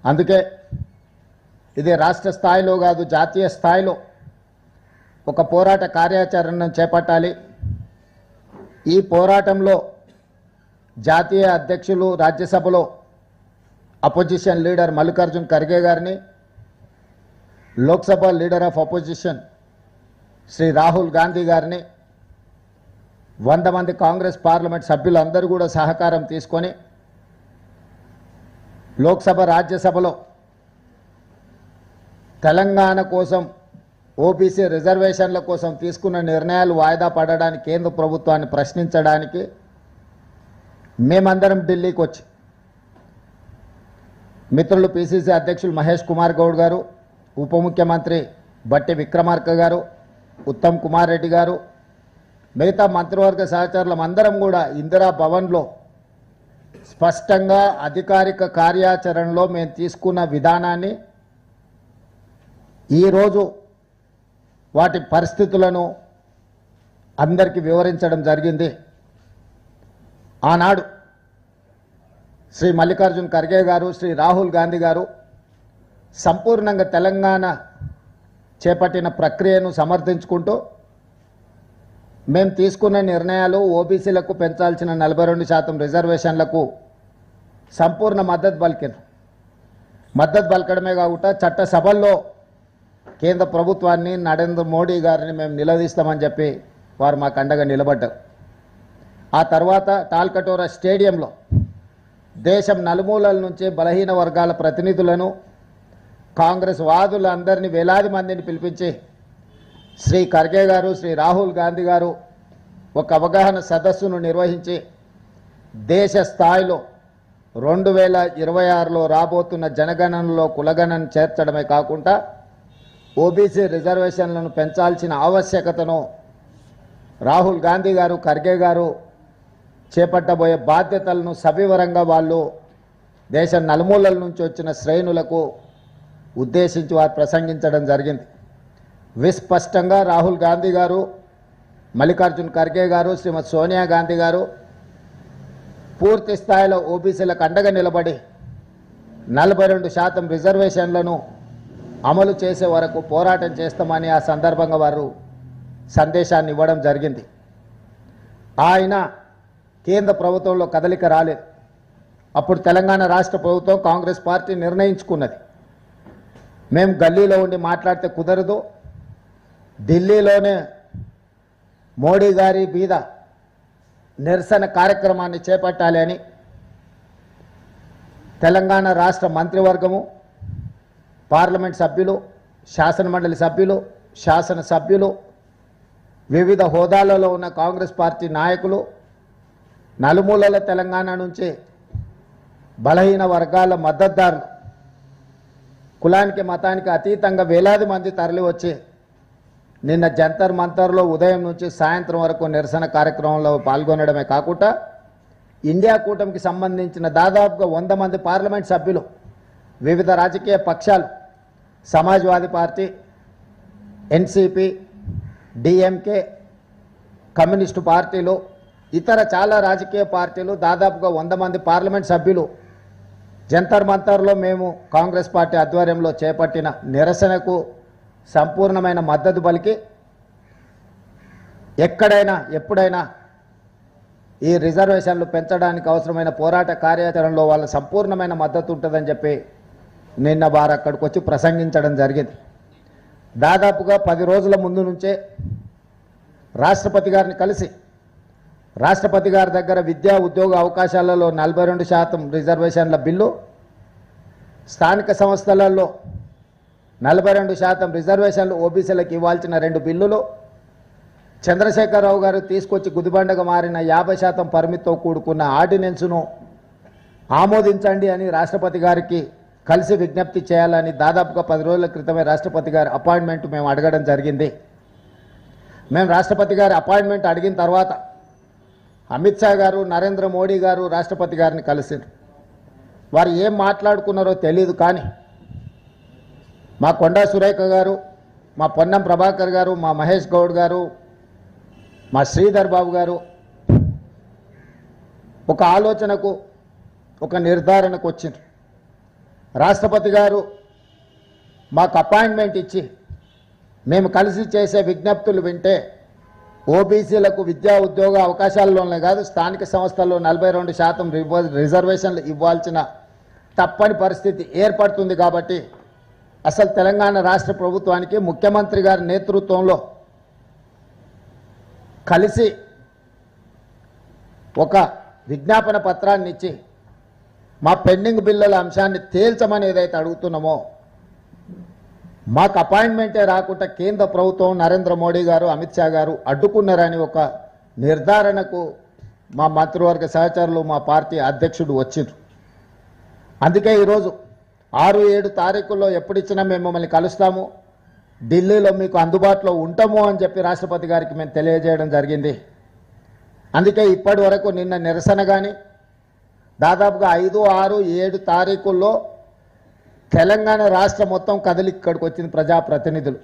అందుకే ఇది రాష్ట్ర స్థాయిలో కాదు, జాతీయ స్థాయిలో ఒక పోరాట కార్యాచరణను చేపట్టాలి. ఈ పోరాటంలో జాతీయ అధ్యక్షులు, రాజ్యసభలో అపోజిషన్ లీడర్ మల్లికార్జున్ ఖర్గే గారిని, Lok Sabha leader of opposition Shri Rahul Gandhi గారిని, 100 మంది కాంగ్రెస్ పార్లమెంట్ సభ్యులందరూ కూడా సహకారం తీసుకొని లోక్సభ, రాజ్యసభలో తెలంగాణ కోసం, ఓబీసీ రిజర్వేషన్ల కోసం తీసుకున్న నిర్ణయాలు వాయిదా పడడానికి కేంద్ర ప్రభుత్వాన్ని ప్రశ్నించడానికి మేమందరం ఢిల్లీకి వచ్చి మిత్రులు పిసిసి అధ్యక్షులు మహేష్ కుమార్ గౌడ్ గారు, ఉప ముఖ్యమంత్రి బట్టి విక్రమార్క గారు, ఉత్తమ్ కుమార్ రెడ్డి గారు, మిగతా మంత్రివర్గ సహచరులం అందరం కూడా ఇందిరా భవన్లో స్పష్టంగా అధికారిక కార్యాచరణలో మేము తీసుకున్న విధానాన్ని, ఈరోజు వాటి పరిస్థితులను అందరికీ వివరించడం జరిగింది. ఆనాడు శ్రీ మల్లికార్జున్ ఖర్గే గారు, శ్రీ రాహుల్ గాంధీ గారు సంపూర్ణంగా తెలంగాణ చేపట్టిన ప్రక్రియను సమర్థించుకుంటూ మేము తీసుకున్న నిర్ణయాలు ఓబీసీలకు పెంచాల్సిన 42% రిజర్వేషన్లకు సంపూర్ణ మద్దతు పలికారు. మద్దతు పలకడమే కాకుండా చట్టసభల్లో కేంద్ర ప్రభుత్వాన్ని, నరేంద్ర మోడీ గారిని మేము నిలదీస్తామని చెప్పి వారు మాకు అండగా నిలబడ్డారు. ఆ తర్వాత టాల్కటోరా స్టేడియంలో దేశం నలుమూలల నుంచి బలహీన వర్గాల ప్రతినిధులను, కాంగ్రెస్ వాదులందరినీ, వేలాది మందిని పిలిపించి శ్రీ ఖర్గే గారు, శ్రీ రాహుల్ గాంధీ గారు ఒక అవగాహన సదస్సును నిర్వహించి దేశ స్థాయిలో 2026లో రాబోతున్న జనగణనలో కులగణన చేర్చడమే కాకుండా ఓబీసీ రిజర్వేషన్లను పెంచాల్సిన ఆవశ్యకతను రాహుల్ గాంధీ గారు, ఖర్గే గారు చేపట్టబోయే బాధ్యతలను సవివరంగా వాళ్ళు దేశం నలుమూలల నుంచి వచ్చిన శ్రేణులకు ఉద్దేశించి వారు ప్రసంగించడం జరిగింది. విస్పష్టంగా రాహుల్ గాంధీ గారు, మల్లికార్జున్ ఖర్గే గారు, శ్రీమతి సోనియా గాంధీ గారు పూర్తి స్థాయిలో ఓబీసీలకు అండగా నిలబడి 42% రిజర్వేషన్లను అమలు చేసే వరకు పోరాటం చేస్తామని ఆ సందర్భంగా వారు సందేశాన్ని ఇవ్వడం జరిగింది. ఆయన కేంద్ర ప్రభుత్వంలో కదలిక రాలేదు. అప్పుడు తెలంగాణ రాష్ట్ర ప్రభుత్వం, కాంగ్రెస్ పార్టీ నిర్ణయించుకున్నది, మేము గల్లీలో ఉండి మాట్లాడితే కుదరదు, ఢిల్లీలోనే మోడీ గారి మీద నిరసన కార్యక్రమాన్ని చేపట్టాలి అని తెలంగాణ రాష్ట్ర మంత్రివర్గము, పార్లమెంట్ సభ్యులు, శాసనమండలి సభ్యులు, శాసనసభ్యులు, వివిధ హోదాలలో ఉన్న కాంగ్రెస్ పార్టీ నాయకులు, నలుమూలల తెలంగాణ నుంచి బలహీన వర్గాల మద్దతుదారులు, కులానికి మతానికి అతీతంగా వేలాది మంది తరలి వచ్చి నిన్న జంతర్ మంతర్లో ఉదయం నుంచి సాయంత్రం వరకు నిరసన కార్యక్రమంలో పాల్గొనడమే కాకుండా ఇండియా కూటమికి సంబంధించిన దాదాపుగా 100 మంది పార్లమెంట్ సభ్యులు, వివిధ రాజకీయ పక్షాలు, Samajwadi party, NCP, DMK, communist పార్టీలు, ఇతర చాలా రాజకీయ పార్టీలు, దాదాపుగా 100 మంది పార్లమెంట్ సభ్యులు జంతర్ మంతర్లో మేము కాంగ్రెస్ పార్టీ ఆధ్వర్యంలో చేపట్టిన నిరసనకు సంపూర్ణమైన మద్దతు పలికి ఎక్కడైనా ఎప్పుడైనా ఈ రిజర్వేషన్లు పెంచడానికి అవసరమైన పోరాట కార్యాచరణలో వాళ్ళ సంపూర్ణమైన మద్దతు ఉంటుందని చెప్పి నిన్న వారు అక్కడికి వచ్చి ప్రసంగించడం జరిగింది. దాదాపుగా 10 రోజుల ముందు నుంచే రాష్ట్రపతి గారిని కలిసి రాష్ట్రపతి గారి దగ్గర విద్యా ఉద్యోగ అవకాశాలలో 42% రిజర్వేషన్ల బిల్లు, స్థానిక సంస్థలలో 42% రిజర్వేషన్లు ఓబీసీలకు ఇవ్వాల్సిన 2 బిల్లులు, చంద్రశేఖరరావు గారు తీసుకొచ్చి గుదిబండగా మారిన 50% పరిమితితో కూడుకున్న ఆర్డినెన్స్ను ఆమోదించండి అని రాష్ట్రపతి గారికి కలిసి విజ్ఞప్తి చేయాలని దాదాపుగా 10 రోజుల క్రితమే రాష్ట్రపతి గారి అపాయింట్మెంట్ మేము అడగడం జరిగింది. మేము రాష్ట్రపతి గారి అపాయింట్మెంట్ అడిగిన తర్వాత అమిత్ షా గారు, నరేంద్ర మోడీ గారు రాష్ట్రపతి గారిని కలిసారు. వారు ఏం మాట్లాడుకున్నారో తెలియదు, కానీ మా కొండా సురేఖ గారు, మా పొన్నం ప్రభాకర్ గారు, మా మహేష్ గౌడ్ గారు, మా శ్రీధర్ బాబు గారు ఒక ఆలోచనకు, ఒక నిర్ధారణకు వచ్చిండ్రు. రాష్ట్రపతి గారు మాకు అపాయింట్మెంట్ ఇచ్చి మేము కలిసి చేసే విజ్ఞప్తులు వింటే ఓబీసీలకు విద్యా ఉద్యోగ అవకాశాల్లోనే కాదు స్థానిక సంస్థల్లో 42% రిజర్వేషన్లు ఇవ్వాల్సిన తప్పని పరిస్థితి ఏర్పడుతుంది. కాబట్టి అసలు తెలంగాణ రాష్ట్ర ప్రభుత్వానికి ముఖ్యమంత్రి గారి నేతృత్వంలో కలిసి ఒక విజ్ఞాపన పత్రాన్ని ఇచ్చి మా పెండింగ్ బిల్లుల అంశాన్ని తేల్చమని ఏదైతే అడుగుతున్నామో, మాకు అపాయింట్మెంటే రాకుండా కేంద్ర ప్రభుత్వం నరేంద్ర మోడీ గారు అమిత్ షా గారు అడ్డుకున్నారని ఒక నిర్ధారణకు మా మంత్రివర్గ సహచరులు మా పార్టీ అధ్యక్షుడు వచ్చిండ్రు. అందుకే ఈరోజు 6-7 తారీఖుల్లో ఎప్పుడిచ్చినా మేము మిమ్మల్ని కలుస్తాము, ఢిల్లీలో మీకు అందుబాటులో ఉంటాము అని చెప్పి రాష్ట్రపతి గారికి మేము తెలియజేయడం జరిగింది. అందుకే ఇప్పటి వరకు నిన్న నిరసన కానీ దాదాపుగా 5, 6, 7 తారీఖుల్లో తెలంగాణ రాష్ట్రం మొత్తం కదిలి ఇక్కడికి వచ్చింది ప్రజాప్రతినిధులు.